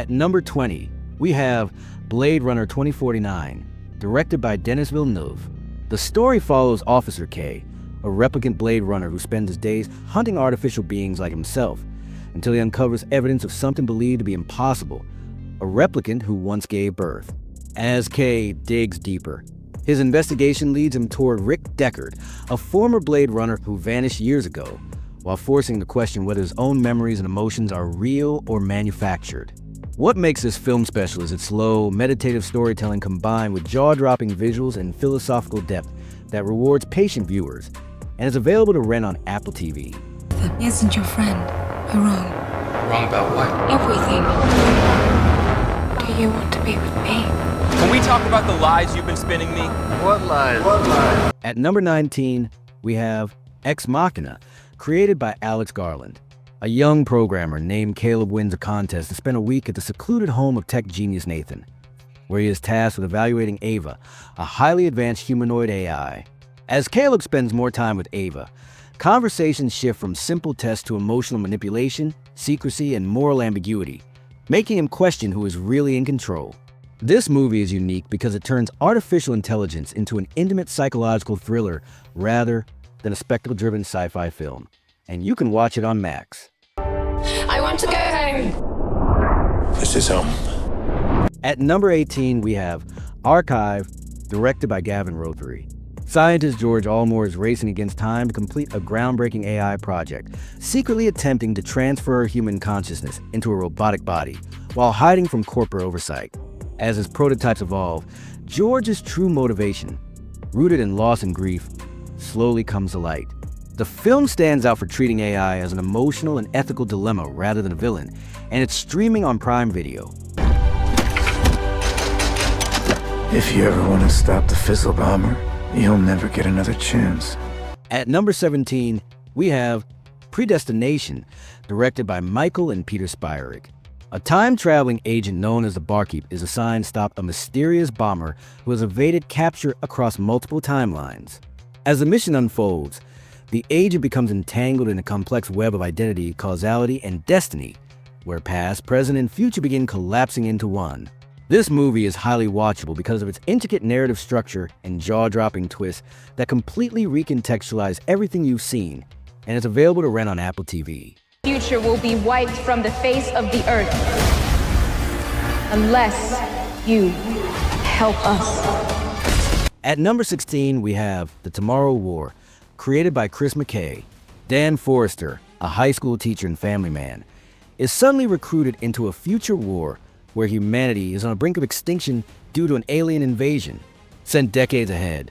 At number 20, we have Blade Runner 2049, directed by Denis Villeneuve. The story follows Officer K, a replicant Blade Runner who spends his days hunting artificial beings like himself, until he uncovers evidence of something believed to be impossible, a replicant who once gave birth. As K digs deeper, his investigation leads him toward Rick Deckard, a former Blade Runner who vanished years ago, while forcing to question whether his own memories and emotions are real or manufactured. What makes this film special is its slow, meditative storytelling combined with jaw-dropping visuals and philosophical depth that rewards patient viewers, and is available to rent on Apple TV. He isn't your friend. You're wrong. Wrong about what? Everything. Do you want to be with me? Can we talk about the lies you've been spinning me? What lies? At number 19, we have Ex Machina, created by Alex Garland. A young programmer named Caleb wins a contest to spend a week at the secluded home of tech genius Nathan, where he is tasked with evaluating Ava, a highly advanced humanoid AI. As Caleb spends more time with Ava, conversations shift from simple tests to emotional manipulation, secrecy, and moral ambiguity, making him question who is really in control. This movie is unique because it turns artificial intelligence into an intimate psychological thriller rather than a spectacle-driven sci-fi film, and you can watch it on Max. I want to go home. This is home. At number 18, we have Archive, directed by Gavin Rothery. Scientist George Allmore is racing against time to complete a groundbreaking AI project, secretly attempting to transfer human consciousness into a robotic body, while hiding from corporate oversight. As his prototypes evolve, George's true motivation, rooted in loss and grief, slowly comes to light. The film stands out for treating AI as an emotional and ethical dilemma rather than a villain, and it's streaming on Prime Video. If you ever want to stop the Fizzle Bomber, you'll never get another chance. At number 17, we have Predestination, directed by Michael and Peter Spyrig. A time-traveling agent known as the Barkeep is assigned to stop a mysterious bomber who has evaded capture across multiple timelines. As the mission unfolds, the agent becomes entangled in a complex web of identity, causality, and destiny, where past, present, and future begin collapsing into one. This movie is highly watchable because of its intricate narrative structure and jaw-dropping twists that completely recontextualize everything you've seen, and it's available to rent on Apple TV. Future will be wiped from the face of the earth unless you help us. At number 16, we have The Tomorrow War, created by Chris McKay. Dan Forrester, a high school teacher and family man, is suddenly recruited into a future war where humanity is on the brink of extinction due to an alien invasion. Sent decades ahead,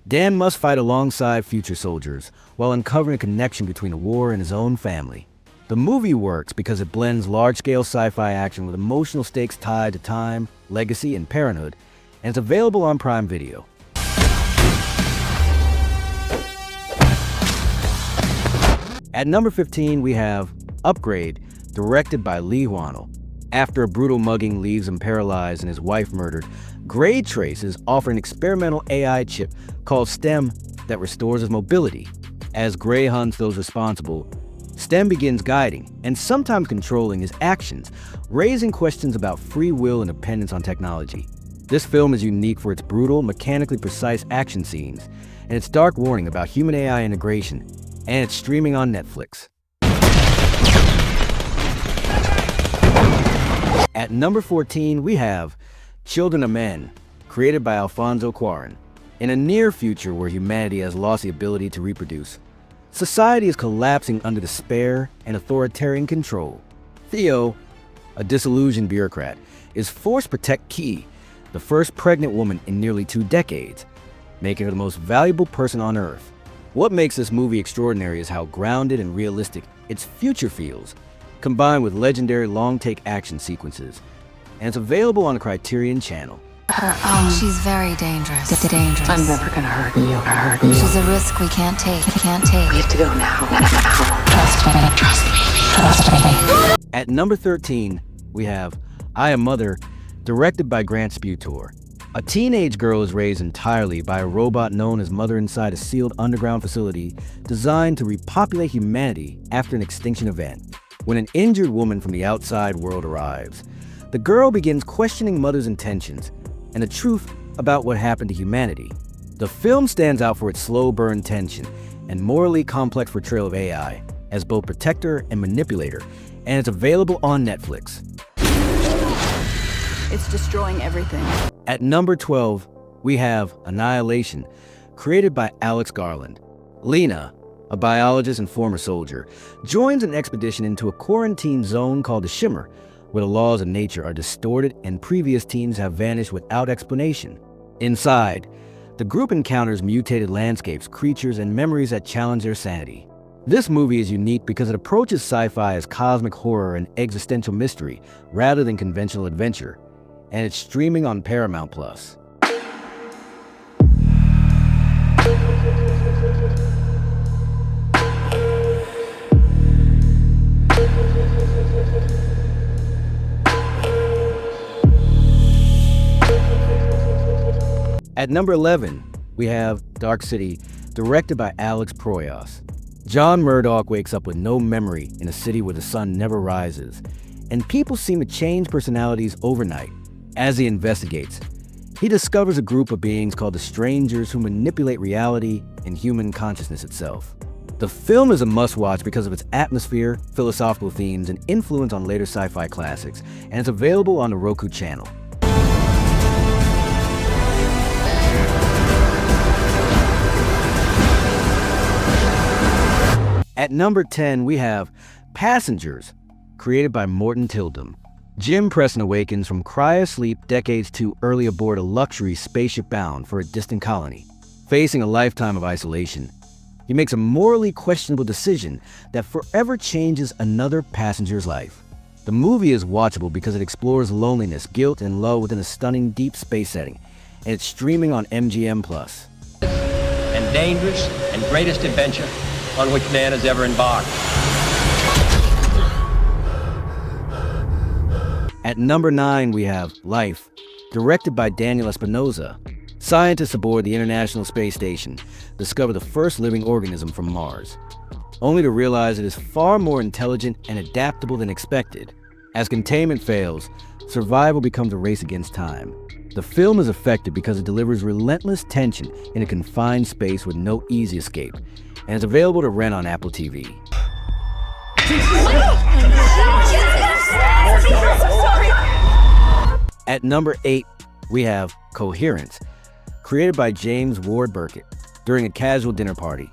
Dan must fight alongside future soldiers while uncovering a connection between the war and his own family. The movie works because it blends large-scale sci-fi action with emotional stakes tied to time, legacy, and parenthood, and it's available on Prime Video. At number 15, we have Upgrade, directed by Lee Whannell. After a brutal mugging leaves him paralyzed and his wife murdered, Gray Trace is offered an experimental AI chip called STEM that restores his mobility. As Gray hunts those responsible, STEM begins guiding and sometimes controlling his actions, raising questions about free will and dependence on technology. This film is unique for its brutal, mechanically precise action scenes and its dark warning about human-AI integration, and it's streaming on Netflix. At number 14, we have Children of Men, created by Alfonso Cuarón. In a near future where humanity has lost the ability to reproduce, society is collapsing under despair and authoritarian control. Theo, a disillusioned bureaucrat, is forced to protect Key, the first pregnant woman in nearly 2 decades, making her the most valuable person on Earth. What makes this movie extraordinary is how grounded and realistic its future feels, combined with legendary long-take action sequences, and it's available on the Criterion Channel. She's very dangerous. I'm never gonna hurt you. She's a risk we can't take. We have to go now. Trust me. At number 13, we have I Am Mother, directed by Grant Sputor. A teenage girl is raised entirely by a robot known as Mother inside a sealed underground facility designed to repopulate humanity after an extinction event. When an injured woman from the outside world arrives, the girl begins questioning Mother's intentions and the truth about what happened to humanity. The film stands out for its slow burn tension and morally complex portrayal of AI as both protector and manipulator, and it's available on Netflix. It's destroying everything. At number 12, we have Annihilation, created by Alex Garland. Lena, a biologist and former soldier, joins an expedition into a quarantine zone called the Shimmer, where the laws of nature are distorted and previous teams have vanished without explanation. Inside, the group encounters mutated landscapes, creatures, and memories that challenge their sanity. This movie is unique because it approaches sci-fi as cosmic horror and existential mystery rather than conventional adventure, and it's streaming on Paramount+. At number 11, we have Dark City, directed by Alex Proyas. John Murdoch wakes up with no memory in a city where the sun never rises, and people seem to change personalities overnight. As he investigates, he discovers a group of beings called the Strangers who manipulate reality and human consciousness itself. The film is a must-watch because of its atmosphere, philosophical themes, and influence on later sci-fi classics, and it's available on the Roku channel. At number 10, we have Passengers, created by Morton Tildum. Jim Preston awakens from cryosleep decades too early aboard a luxury spaceship bound for a distant colony. Facing a lifetime of isolation, he makes a morally questionable decision that forever changes another passenger's life. The movie is watchable because it explores loneliness, guilt, and love within a stunning deep space setting, and it's streaming on MGM+. And dangerous and greatest adventure on which man has ever embarked. At number 9, we have Life, directed by Daniel Espinosa. Scientists aboard the International Space Station discover the first living organism from Mars, only to realize it is far more intelligent and adaptable than expected. As containment fails, survival becomes a race against time. The film is effective because it delivers relentless tension in a confined space with no easy escape, and is available to rent on Apple TV. At number 8, we have Coherence, created by James Ward Burkett. During a casual dinner party,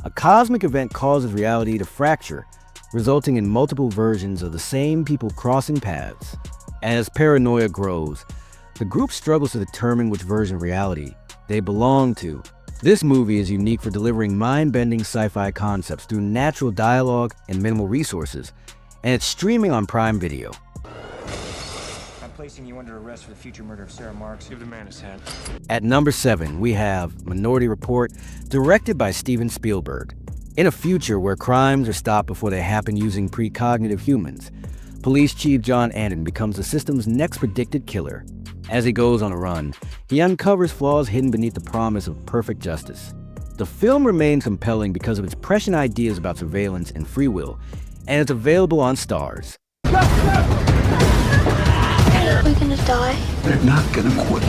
a cosmic event causes reality to fracture, resulting in multiple versions of the same people crossing paths. As paranoia grows, the group struggles to determine which version of reality they belong to. This movie is unique for delivering mind-bending sci-fi concepts through natural dialogue and minimal resources, and it's streaming on Prime Video. I'm placing you under arrest for the future murder of Sarah Marks. Give the man his hand. At number 7, we have Minority Report, directed by Steven Spielberg. In a future where crimes are stopped before they happen using precognitive humans, Police Chief John Annan becomes the system's next predicted killer. As he goes on a run, he uncovers flaws hidden beneath the promise of perfect justice. The film remains compelling because of its prescient ideas about surveillance and free will, and it's available on Starz. We're gonna die. They're not gonna quit.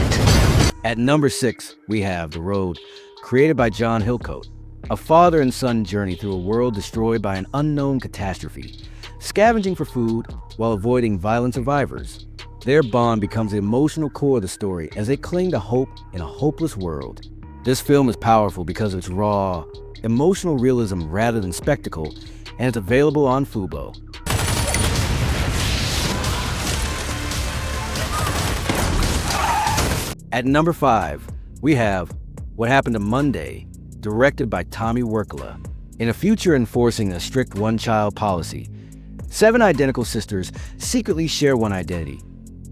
At number 6, we have The Road, created by John Hillcoat. A father and son journey through a world destroyed by an unknown catastrophe, scavenging for food while avoiding violent survivors. Their bond becomes the emotional core of the story as they cling to hope in a hopeless world. This film is powerful because of its raw, emotional realism rather than spectacle, and it's available on Fubo. At number 5, we have What Happened to Monday, directed by Tommy Wirkola. In a future enforcing a strict one-child policy, 7 identical sisters secretly share one identity,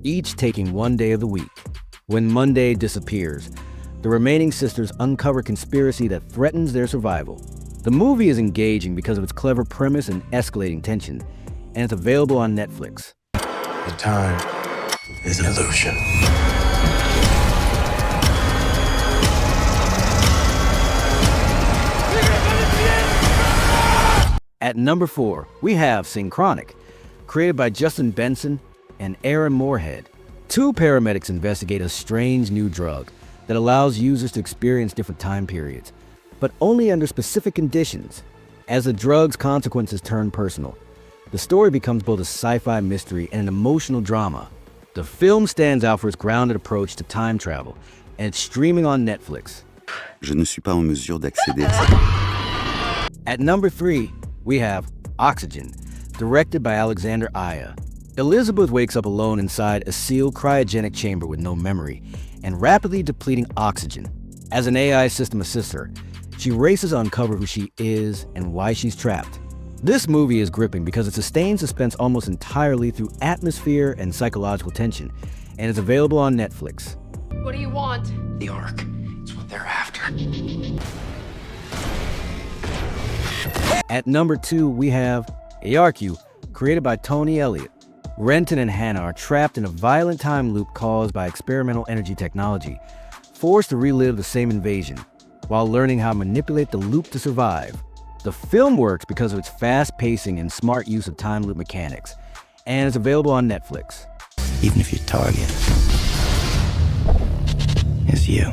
each taking one day of the week. When Monday disappears, the remaining sisters uncover a conspiracy that threatens their survival. The movie is engaging because of its clever premise and escalating tension, and it's available on Netflix. The time is an illusion. At number 4, we have Synchronic, created by Justin Benson and Aaron Moorhead. Two paramedics investigate a strange new drug that allows users to experience different time periods, but only under specific conditions. As the drug's consequences turn personal, the story becomes both a sci-fi mystery and an emotional drama. The film stands out for its grounded approach to time travel, and it's streaming on Netflix. Je ne suis pas en mesure d'accéder à ça. At number 3, we have Oxygen, directed by Alexander Aya. Elizabeth wakes up alone inside a sealed cryogenic chamber with no memory and rapidly depleting oxygen. As an AI system assists her, she races to uncover who she is and why she's trapped. This movie is gripping because it sustains suspense almost entirely through atmosphere and psychological tension, and is available on Netflix. What do you want? The Ark. It's what they're after. At number 2, we have Arq, created by Tony Elliott. Renton and Hannah are trapped in a violent time loop caused by experimental energy technology, forced to relive the same invasion, while learning how to manipulate the loop to survive. The film works because of its fast pacing and smart use of time loop mechanics, and is available on Netflix. Even if your target is you.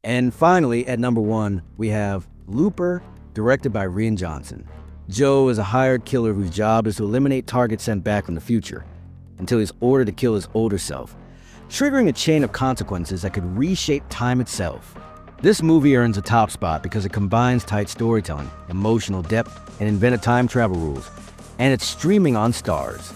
And finally, at number 1, we have Looper, directed by Rian Johnson. Joe is a hired killer whose job is to eliminate targets sent back from the future, until he's ordered to kill his older self, triggering a chain of consequences that could reshape time itself. This movie earns a top spot because it combines tight storytelling, emotional depth, and inventive time travel rules, and it's streaming on Stars.